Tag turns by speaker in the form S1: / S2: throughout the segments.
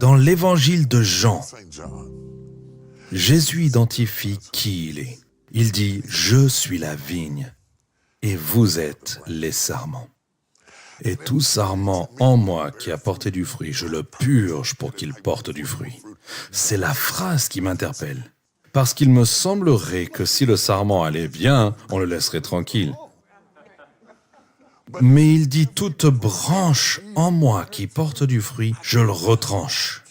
S1: Dans l'évangile de Jean, Jésus identifie qui il est. Il dit « Je suis la vigne et vous êtes les sarments. Et tout sarment en moi qui a porté du fruit, je le purge pour qu'il porte du fruit. » C'est la phrase qui m'interpelle. Parce qu'il me semblerait que si le sarment allait bien, on le laisserait tranquille. Mais il dit « Toute branche en moi qui porte du fruit, je le retranche. »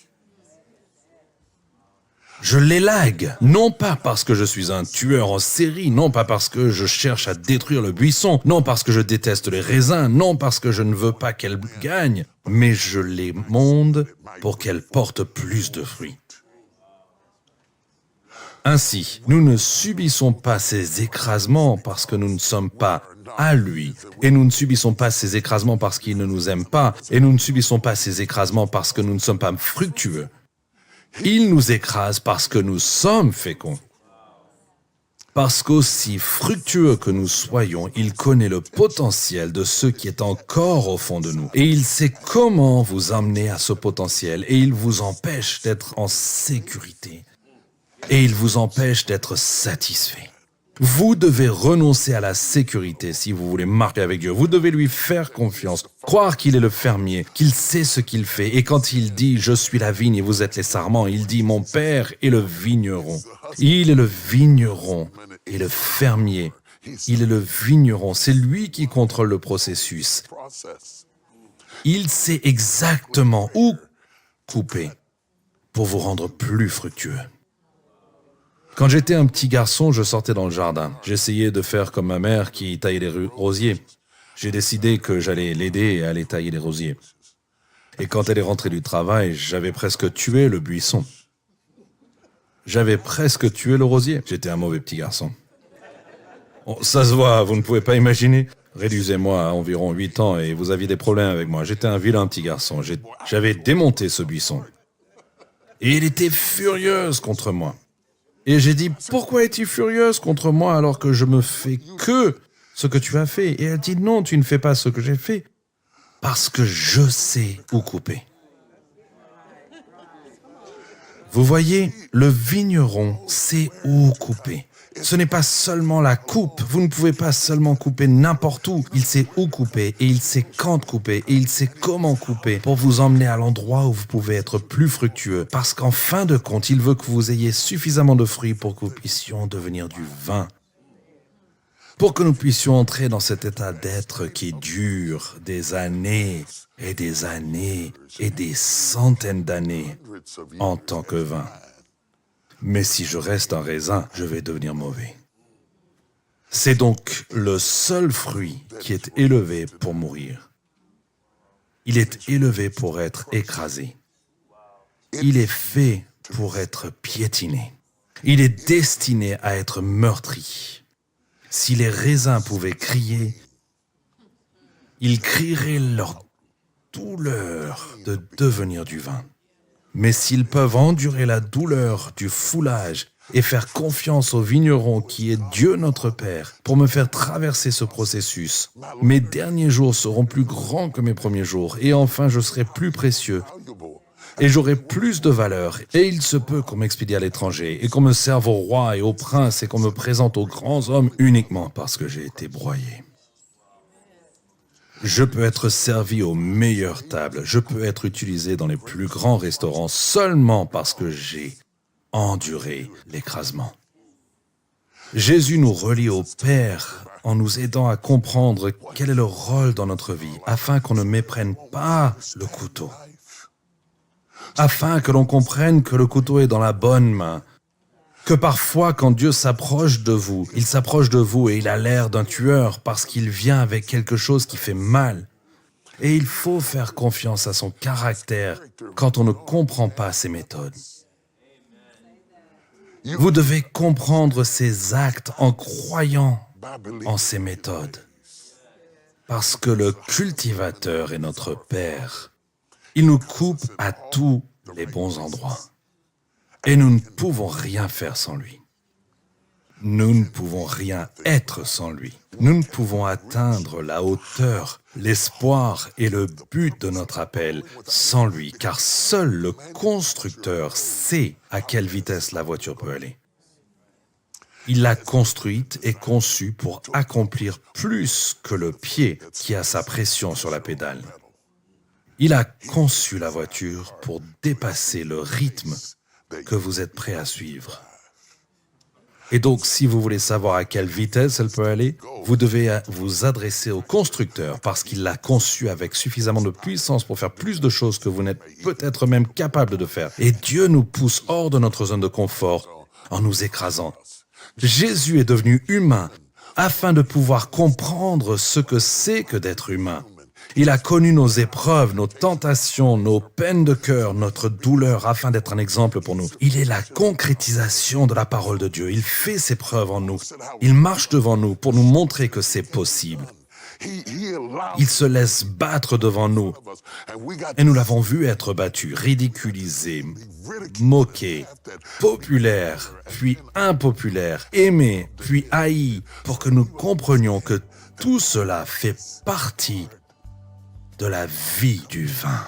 S1: Je l'élague, non pas parce que je suis un tueur en série, non pas parce que je cherche à détruire le buisson, non parce que je déteste les raisins, non parce que je ne veux pas qu'elle gagne, mais je l'émonde pour qu'elle porte plus de fruits. Ainsi, nous ne subissons pas ces écrasements parce que nous ne sommes pas à lui, et nous ne subissons pas ces écrasements parce qu'il ne nous aime pas, et nous ne subissons pas ces écrasements parce que nous ne sommes pas fructueux. Il nous écrase parce que nous sommes féconds. Parce qu'aussi fructueux que nous soyons, il connaît le potentiel de ce qui est encore au fond de nous. Et il sait comment vous amener à ce potentiel. Et il vous empêche d'être en sécurité. Et il vous empêche d'être satisfait. Vous devez renoncer à la sécurité si vous voulez marcher avec Dieu. Vous devez lui faire confiance, croire qu'il est le fermier, qu'il sait ce qu'il fait. Et quand il dit « Je suis la vigne et vous êtes les sarments », il dit « Mon Père est le vigneron ». Il est le vigneron et le fermier. Il est le vigneron. C'est lui qui contrôle le processus. Il sait exactement où couper pour vous rendre plus fructueux. Quand j'étais un petit garçon, je sortais dans le jardin. J'essayais de faire comme ma mère qui taillait les rosiers. J'ai décidé que j'allais l'aider à aller tailler les rosiers. Et quand elle est rentrée du travail, j'avais presque tué le buisson. J'avais presque tué le rosier. J'étais un mauvais petit garçon. Oh, ça se voit, vous ne pouvez pas imaginer. Réduisez-moi à environ 8 ans et vous aviez des problèmes avec moi. J'étais un vilain petit garçon. J'avais démonté ce buisson. Et elle était furieuse contre moi. Et j'ai dit, pourquoi es-tu furieuse contre moi alors que je me fais que ce que tu as fait? Et elle dit, non, tu ne fais pas ce que j'ai fait, parce que je sais où couper. Vous voyez, le vigneron sait où couper. Ce n'est pas seulement la coupe, vous ne pouvez pas seulement couper n'importe où. Il sait où couper, et il sait quand couper, et il sait comment couper pour vous emmener à l'endroit où vous pouvez être plus fructueux. Parce qu'en fin de compte, il veut que vous ayez suffisamment de fruits pour que nous puissions devenir du vin. Pour que nous puissions entrer dans cet état d'être qui dure des années et des années et des centaines d'années en tant que vin. Mais si je reste un raisin, je vais devenir mauvais. C'est donc le seul fruit qui est élevé pour mourir. Il est élevé pour être écrasé. Il est fait pour être piétiné. Il est destiné à être meurtri. Si les raisins pouvaient crier, ils crieraient leur douleur de devenir du vin. Mais s'ils peuvent endurer la douleur du foulage et faire confiance au vigneron qui est Dieu notre Père pour me faire traverser ce processus, mes derniers jours seront plus grands que mes premiers jours et enfin je serai plus précieux et j'aurai plus de valeur. Et il se peut qu'on m'expédie à l'étranger et qu'on me serve au roi et au prince et qu'on me présente aux grands hommes uniquement parce que j'ai été broyé. Je peux être servi aux meilleures tables, je peux être utilisé dans les plus grands restaurants seulement parce que j'ai enduré l'écrasement. Jésus nous relie au Père en nous aidant à comprendre quel est le rôle dans notre vie, afin qu'on ne méprenne pas le couteau, afin que l'on comprenne que le couteau est dans la bonne main, que parfois, quand Dieu s'approche de vous, il s'approche de vous et il a l'air d'un tueur parce qu'il vient avec quelque chose qui fait mal. Et il faut faire confiance à son caractère quand on ne comprend pas ses méthodes. Vous devez comprendre ses actes en croyant en ses méthodes. Parce que le cultivateur est notre Père. Il nous coupe à tous les bons endroits. Et nous ne pouvons rien faire sans lui. Nous ne pouvons rien être sans lui. Nous ne pouvons atteindre la hauteur, l'espoir et le but de notre appel sans lui, car seul le constructeur sait à quelle vitesse la voiture peut aller. Il l'a construite et conçue pour accomplir plus que le pied qui a sa pression sur la pédale. Il a conçu la voiture pour dépasser le rythme que vous êtes prêt à suivre. Et donc, si vous voulez savoir à quelle vitesse elle peut aller, vous devez vous adresser au constructeur parce qu'il l'a conçu avec suffisamment de puissance pour faire plus de choses que vous n'êtes peut-être même capable de faire. Et Dieu nous pousse hors de notre zone de confort en nous écrasant. Jésus est devenu humain afin de pouvoir comprendre ce que c'est que d'être humain. Il a connu nos épreuves, nos tentations, nos peines de cœur, notre douleur, afin d'être un exemple pour nous. Il est la concrétisation de la parole de Dieu. Il fait ses preuves en nous. Il marche devant nous pour nous montrer que c'est possible. Il se laisse battre devant nous. Et nous l'avons vu être battu, ridiculisé, moqué, populaire, puis impopulaire, aimé, puis haï, pour que nous comprenions que tout cela fait partie de la vie du vin.